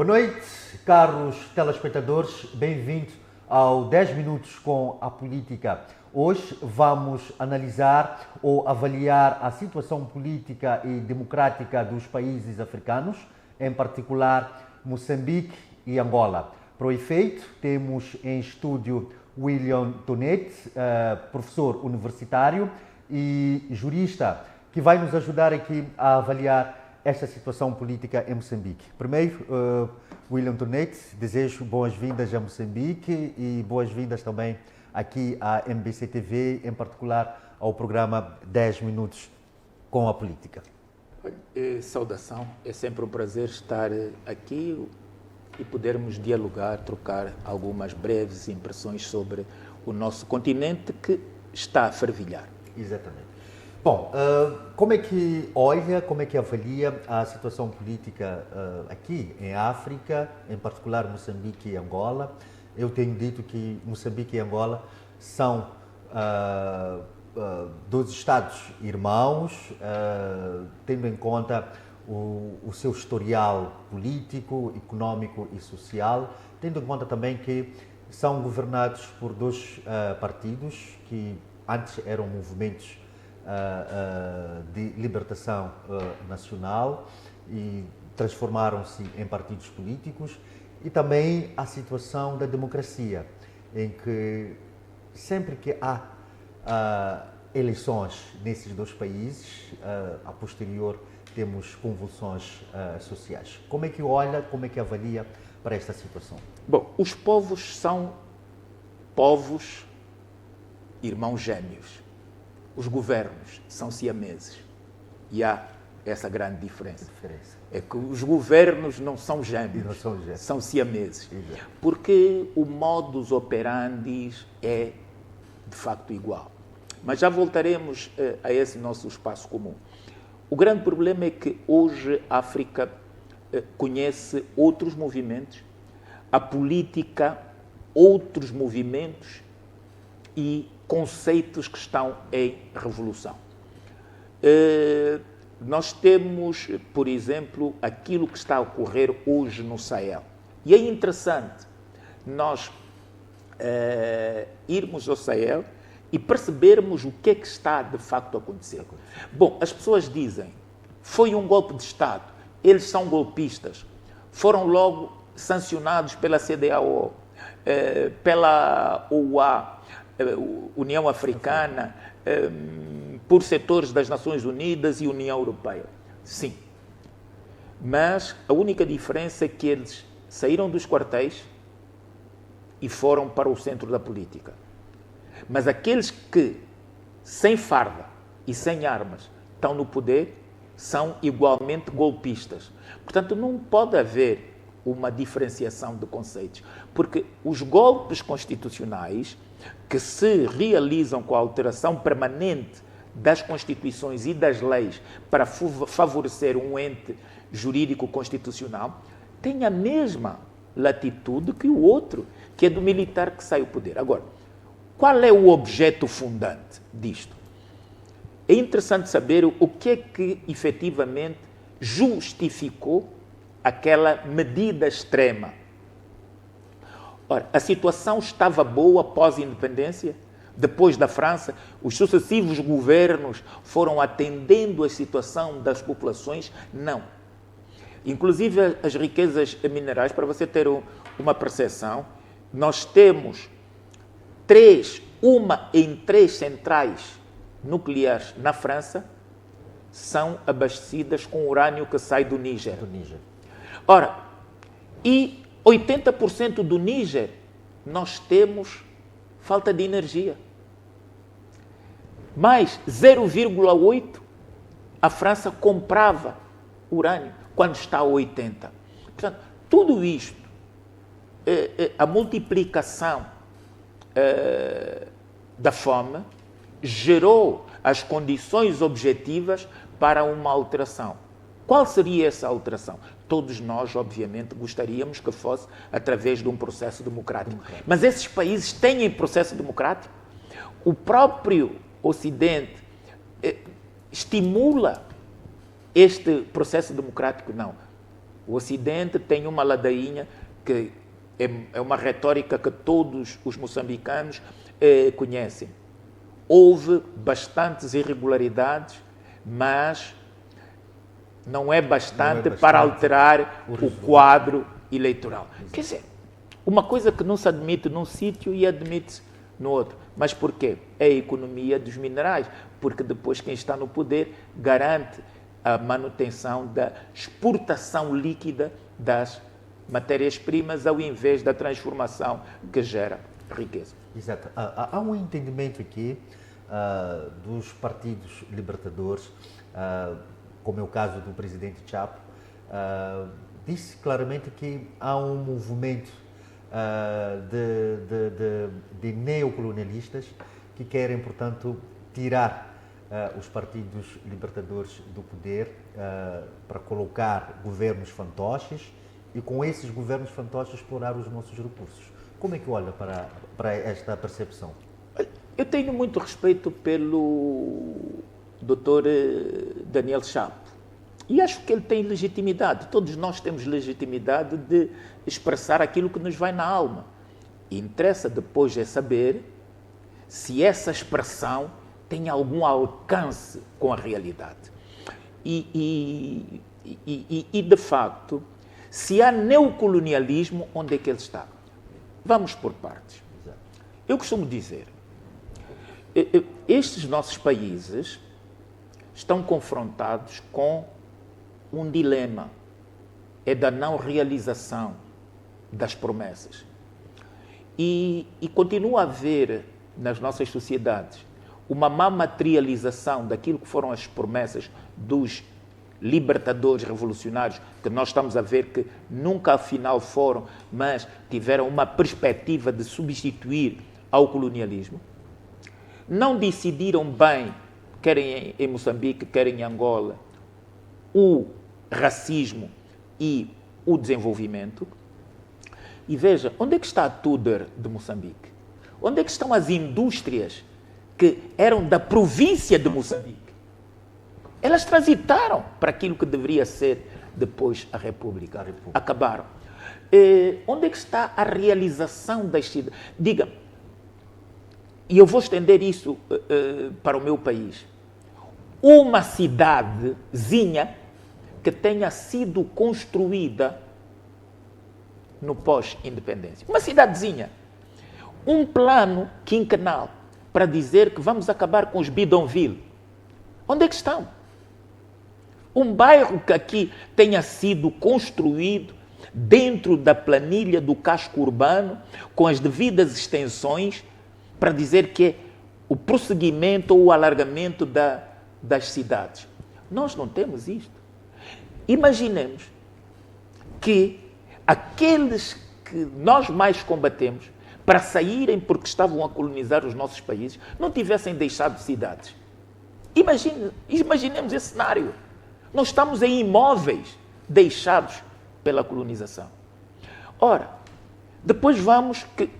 Boa noite, caros telespectadores, bem-vindos ao 10 Minutos com a Política. Hoje vamos analisar ou avaliar a situação política e democrática dos países africanos, em particular Moçambique e Angola. Para o efeito, temos em estúdio William Tonet, professor universitário e jurista, que vai nos ajudar aqui a avaliar esta situação política em Moçambique. Primeiro, William Tonet, desejo boas-vindas a Moçambique e boas-vindas também aqui à MBC TV, em particular ao programa 10 Minutos com a Política. Saudação, é sempre um prazer estar aqui e podermos dialogar, trocar algumas breves impressões sobre o nosso continente que está a fervilhar. Exatamente. Bom, como é que olha, como é que avalia a situação política aqui em África, em particular Moçambique e Angola? Eu tenho dito que Moçambique e Angola são dois Estados irmãos, tendo em conta o seu historial político, económico e social, tendo em conta também que são governados por dois partidos que antes eram movimentos de libertação nacional e transformaram-se em partidos políticos, e também a situação da democracia, em que sempre que há eleições nesses dois países, a posterior temos convulsões sociais. Como é que olha, como é que avalia para esta situação? Bom, os povos são povos irmãos gêmeos. Os governos são siameses e há essa grande diferença. É que os governos não são gêmeos, são siameses. Exato. Porque o modus operandi é, de facto, igual. Mas já voltaremos a esse nosso espaço comum. O grande problema é que hoje a África conhece outros movimentos, a política, outros movimentos e conceitos que estão em revolução. Nós temos, por exemplo, aquilo que está a ocorrer hoje no Sahel. E é interessante nós irmos ao Sahel e percebermos o que é que está de facto a acontecer. Bom, as pessoas dizem, foi um golpe de Estado, eles são golpistas, foram logo sancionados pela CEDEAO, pela OUA, União Africana, por setores das Nações Unidas e União Europeia. Sim. Mas a única diferença é que eles saíram dos quartéis e foram para o centro da política. Mas aqueles que, sem farda e sem armas, estão no poder, são igualmente golpistas. Portanto, não pode haver uma diferenciação de conceitos, porque os golpes constitucionais que se realizam com a alteração permanente das constituições e das leis para favorecer um ente jurídico constitucional têm a mesma latitude que o outro, que é do militar que sai do poder. Agora, qual é o objeto fundante disto? É interessante saber o que é que efetivamente justificou aquela medida extrema. Ora, a situação estava boa após a independência? Depois da França, os sucessivos governos foram atendendo a situação das populações? Não. Inclusive as riquezas minerais, para você ter uma percepção, nós temos uma em três centrais nucleares na França são abastecidas com urânio que sai do Níger. Ora, e 80% do Níger nós temos falta de energia. Mais 0,8% a França comprava urânio quando está a 80%. Portanto, tudo isto, a multiplicação da fome gerou as condições objetivas para uma alteração. Qual seria essa alteração? Todos nós, obviamente, gostaríamos que fosse através de um processo democrático. Mas esses países têm processo democrático? O próprio Ocidente estimula este processo democrático? Não. O Ocidente tem uma ladainha que é uma retórica que todos os moçambicanos conhecem. Houve bastantes irregularidades, mas não é bastante para alterar o quadro eleitoral. Quer dizer, uma coisa que não se admite num sítio e admite-se no outro. Mas por quê? É a economia dos minerais, porque depois quem está no poder garante a manutenção da exportação líquida das matérias-primas ao invés da transformação que gera riqueza. Exato. Há um entendimento aqui dos partidos libertadores, como é o caso do presidente Chapo, disse claramente que há um movimento de neocolonialistas que querem, portanto, tirar os partidos libertadores do poder para colocar governos fantoches e com esses governos fantoches explorar os nossos recursos. Como é que olha para esta percepção? Eu tenho muito respeito pelo Dr. Daniel Chapo e acho que ele tem legitimidade. Todos nós temos legitimidade de expressar aquilo que nos vai na alma. E interessa depois é saber se essa expressão tem algum alcance com a realidade. E de facto, se há neocolonialismo, onde é que ele está? Vamos por partes. Eu costumo dizer, estes nossos países estão confrontados com um dilema, é da não realização das promessas. E continua a haver nas nossas sociedades uma má materialização daquilo que foram as promessas dos libertadores revolucionários, que nós estamos a ver que nunca afinal foram, mas tiveram uma perspectiva de substituir ao colonialismo. Não decidiram bem, querem em Moçambique, querem em Angola, o racismo e o desenvolvimento. E veja, onde é que está a Tudor de Moçambique? Onde é que estão as indústrias que eram da província de Moçambique? Elas transitaram para aquilo que deveria ser depois a República. Acabaram. Onde é que está a realização das cidades? Diga, e eu vou estender isso para o meu país. Uma cidadezinha que tenha sido construída no pós-independência. Uma cidadezinha. Um plano quinquenal para dizer que vamos acabar com os bidonville. Onde é que estão? Um bairro que aqui tenha sido construído dentro da planilha do casco urbano, com as devidas extensões, para dizer que é o prosseguimento ou o alargamento das cidades. Nós não temos isto. Imaginemos que aqueles que nós mais combatemos para saírem porque estavam a colonizar os nossos países não tivessem deixado cidades. Imaginemos esse cenário. Nós estamos em imóveis deixados pela colonização. Ora, depois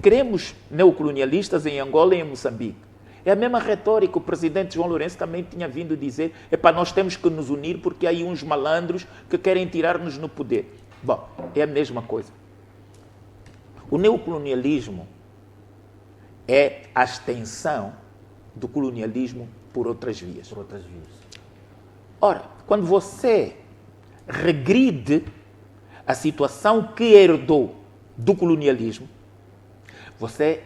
queremos neocolonialistas em Angola e em Moçambique. É a mesma retórica, o presidente João Lourenço também tinha vindo dizer, nós temos que nos unir porque há aí uns malandros que querem tirar-nos no poder. Bom, é a mesma coisa. O neocolonialismo é a extensão do colonialismo por outras vias. Por outras vias. Ora, quando você regride a situação que herdou do colonialismo, você,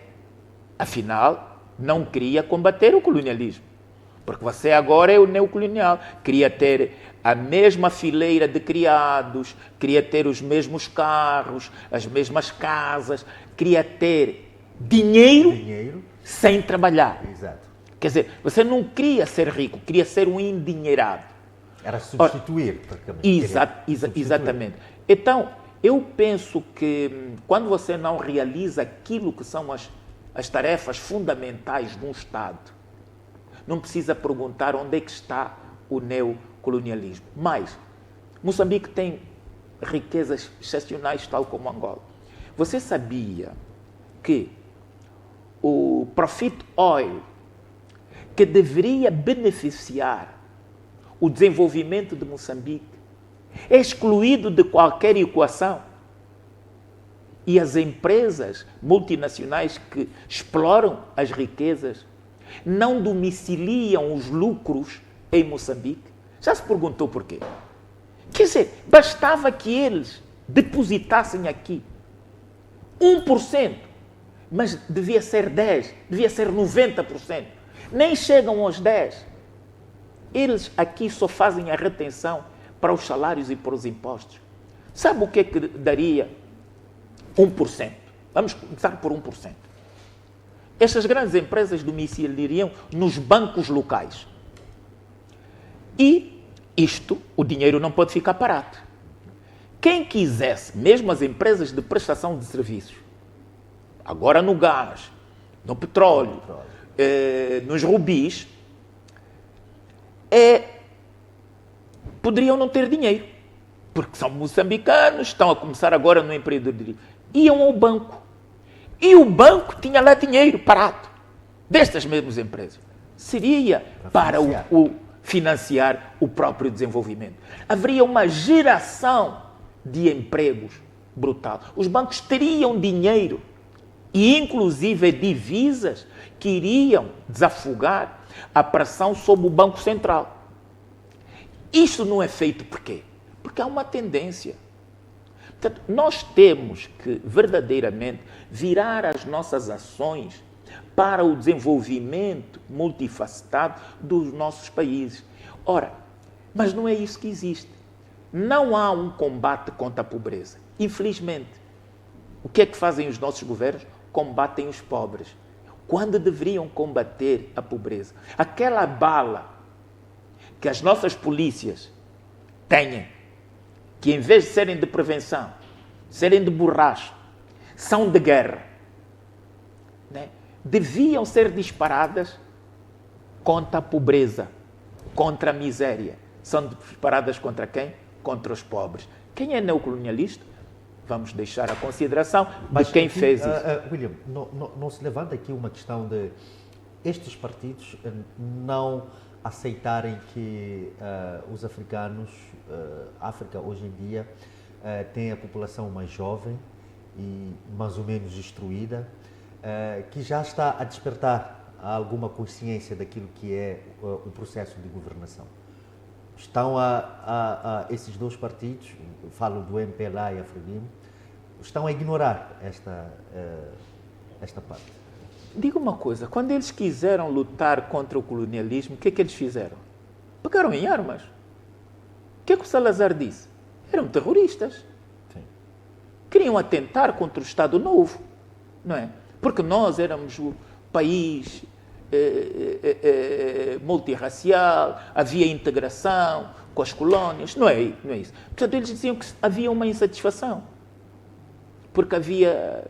afinal, não queria combater o colonialismo. Porque você agora é o neocolonial. Queria ter a mesma fileira de criados, queria ter os mesmos carros, as mesmas casas, queria ter dinheiro sem trabalhar. Exato. Quer dizer, você não queria ser rico, queria ser um endinheirado. Era substituir, praticamente. Exatamente. Então, eu penso que quando você não realiza aquilo que são as tarefas fundamentais de um Estado, não precisa perguntar onde é que está o neocolonialismo. Mas, Moçambique tem riquezas excepcionais, tal como Angola. Você sabia que o Profit Oil, que deveria beneficiar o desenvolvimento de Moçambique, é excluído de qualquer equação. E as empresas multinacionais que exploram as riquezas não domiciliam os lucros em Moçambique. Já se perguntou porquê? Quer dizer, bastava que eles depositassem aqui 1%, mas devia ser 10%, devia ser 90%. Nem chegam aos 10%. Eles aqui só fazem a retenção para os salários e para os impostos. Sabe o que é que daria 1%? Vamos começar por 1%. Estas grandes empresas domiciliariam nos bancos locais. E isto, o dinheiro não pode ficar parado. Quem quisesse, mesmo as empresas de prestação de serviços, agora no gás, no petróleo, nos rubis, poderiam não ter dinheiro, porque são moçambicanos, estão a começar agora no empreendedorismo. Iam ao banco. E o banco tinha lá dinheiro parado, destas mesmas empresas. Seria para financiar o próprio desenvolvimento. Haveria uma geração de empregos brutal. Os bancos teriam dinheiro e, inclusive, divisas que iriam desafogar a pressão sobre o Banco Central. Isto não é feito por quê? Porque há uma tendência. Portanto, nós temos que verdadeiramente virar as nossas ações para o desenvolvimento multifacetado dos nossos países. Ora, mas não é isso que existe. Não há um combate contra a pobreza. Infelizmente, o que é que fazem os nossos governos? Combatem os pobres. Quando deveriam combater a pobreza. Aquela bala que as nossas polícias têm, que em vez de serem de prevenção, serem de borracha, são de guerra, né? Deviam ser disparadas contra a pobreza, contra a miséria. São disparadas contra quem? Contra os pobres. Quem é neocolonialista? Vamos deixar a consideração de quem fez isso. William, não se levanta aqui uma questão de estes partidos não aceitarem que os africanos, África hoje em dia, tem a população mais jovem e mais ou menos instruída, que já está a despertar alguma consciência daquilo que é o processo de governação. Estão esses dois partidos, falo do MPLA e a Frelimo, estão a ignorar esta parte. Diga uma coisa, quando eles quiseram lutar contra o colonialismo, o que é que eles fizeram? Pegaram em armas. O que é que o Salazar disse? Eram terroristas. Sim. Queriam atentar contra o Estado Novo, não é? Porque nós éramos o país multirracial, havia integração com as colónias, não é isso. Portanto, eles diziam que havia uma insatisfação, porque havia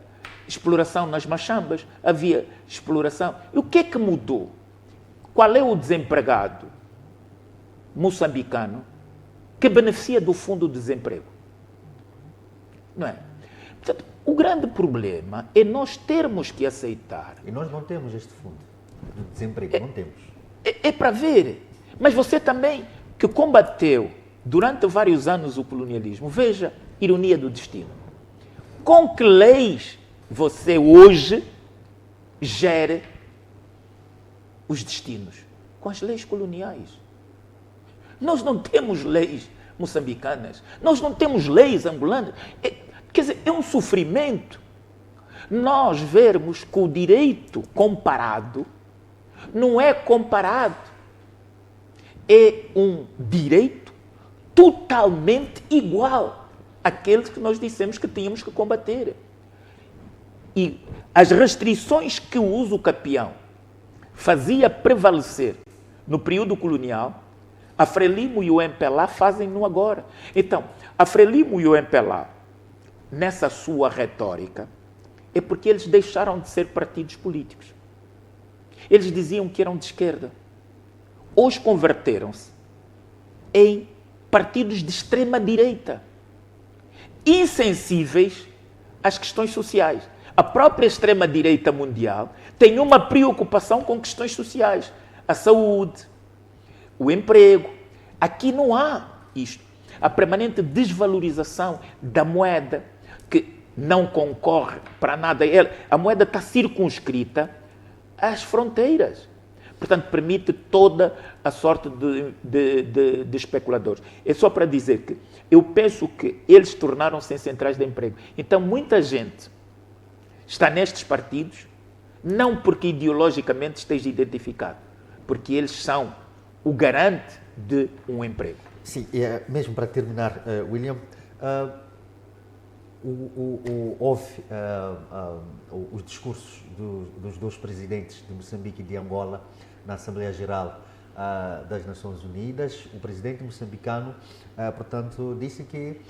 exploração nas machambas, havia exploração. E o que é que mudou? Qual é o desempregado moçambicano que beneficia do fundo de desemprego? Não é? Portanto, o grande problema é nós termos que aceitar. E nós não temos este fundo de desemprego, não temos. É para ver. Mas você também, que combateu durante vários anos o colonialismo, veja, ironia do destino. Com que leis você hoje gere os destinos? Com as leis coloniais. Nós não temos leis moçambicanas, nós não temos leis angolanas. Quer dizer, é um sofrimento nós vermos que o direito comparado não é comparado. É um direito totalmente igual àquele que nós dissemos que tínhamos que combater. E as restrições que o uso capião fazia prevalecer no período colonial, a Frelimo e o MPLA fazem-no agora. Então, a Frelimo e o MPLA, nessa sua retórica, é porque eles deixaram de ser partidos políticos. Eles diziam que eram de esquerda. Hoje converteram-se em partidos de extrema-direita, insensíveis às questões sociais. A própria extrema-direita mundial tem uma preocupação com questões sociais. A saúde, o emprego. Aqui não há isto. a permanente desvalorização da moeda, que não concorre para nada. A moeda está circunscrita às fronteiras. Portanto, permite toda a sorte de especuladores. É só para dizer que eu penso que eles tornaram-se em centrais de emprego. Então, muita gente está nestes partidos, não porque ideologicamente esteja identificado, porque eles são o garante de um emprego. Sim, mesmo para terminar, William, houve os discursos dos dois presidentes de Moçambique e de Angola na Assembleia Geral das Nações Unidas. O presidente moçambicano, portanto, disse que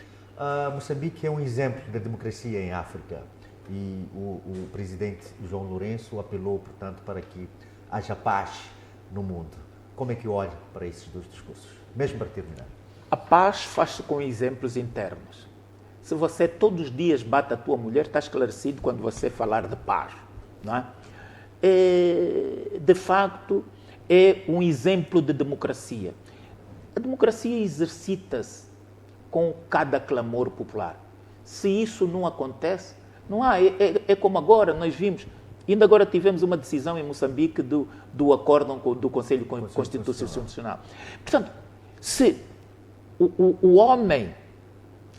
Moçambique é um exemplo da democracia em África. E o presidente João Lourenço apelou, portanto, para que haja paz no mundo. Como é que olha para esses dois discursos? Mesmo para terminar. A paz faz-se com exemplos internos. Se você todos os dias bate a tua mulher, está esclarecido quando você falar de paz. Não é? De facto, é um exemplo de democracia. A democracia exercita-se com cada clamor popular. Se isso não acontece, não há. É como agora, nós vimos, ainda agora tivemos uma decisão em Moçambique do acórdão do Conselho Constitucional. Portanto, se o homem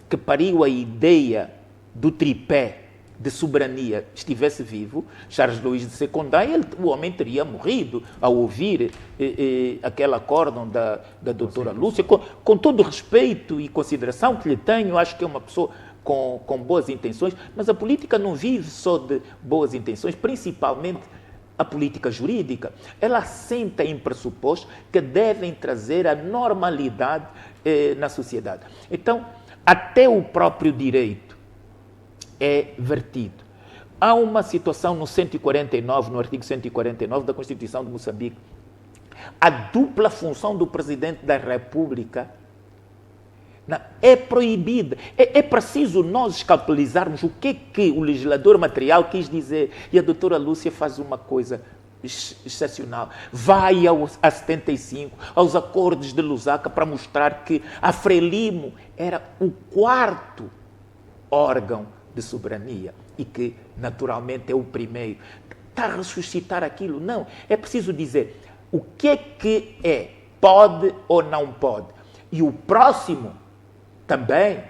que pariu a ideia do tripé de soberania estivesse vivo, Charles Louis de Secondai, o homem teria morrido ao ouvir aquele acórdão da doutora Lúcia, com todo o respeito e consideração que lhe tenho. Acho que é uma pessoa com boas intenções, mas a política não vive só de boas intenções, principalmente a política jurídica. Ela assenta em pressupostos que devem trazer a normalidade na sociedade. Então, até o próprio direito é vertido. Há uma situação no 149, no artigo 149 da Constituição de Moçambique. A dupla função do Presidente da República é proibida. É preciso nós escapulizarmos o que o legislador material quis dizer. E a doutora Lúcia faz uma coisa excepcional. Vai a 75, aos acordos de Lusaka, para mostrar que a Frelimo era o quarto órgão de soberania e que, naturalmente, é o primeiro. Está a ressuscitar aquilo? Não. É preciso dizer o que é, pode ou não pode. E o próximo também,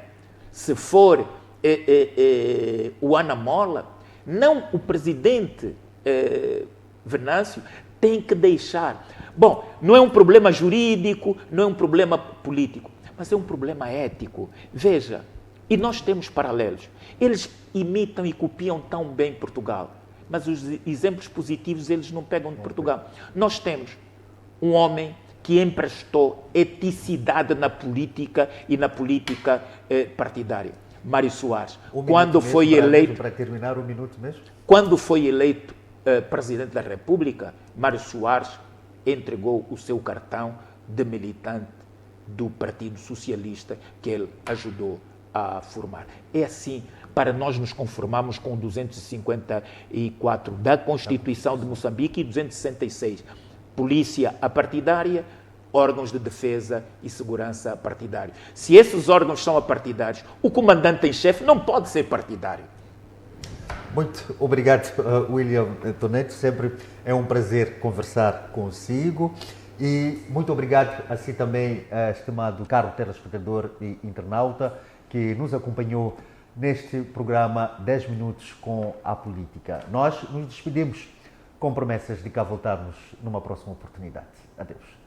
se for o Ana Mola, não o presidente Venâncio tem que deixar. Bom, não é um problema jurídico, não é um problema político, mas é um problema ético. Veja, e nós temos paralelos. Eles imitam e copiam tão bem Portugal, mas os exemplos positivos eles não pegam de Portugal. Nós temos um homem que emprestou eticidade na política e na política partidária. Mário Soares. Quando foi eleito... Para terminar, um minuto mesmo. Quando foi eleito Presidente da República, Mário Soares entregou o seu cartão de militante do Partido Socialista que ele ajudou a formar. É assim, para nós nos conformarmos com o 254 da Constituição de Moçambique e 266. Polícia apartidária, órgãos de defesa e segurança partidários. Se esses órgãos são apartidários, o comandante em chefe não pode ser partidário. Muito obrigado, William Toneto. Sempre é um prazer conversar consigo. E muito obrigado a si também, estimado caro telespectador e internauta, que nos acompanhou neste programa 10 Minutos com a Política. Nós nos despedimos com promessas de cá voltarmos numa próxima oportunidade. Adeus.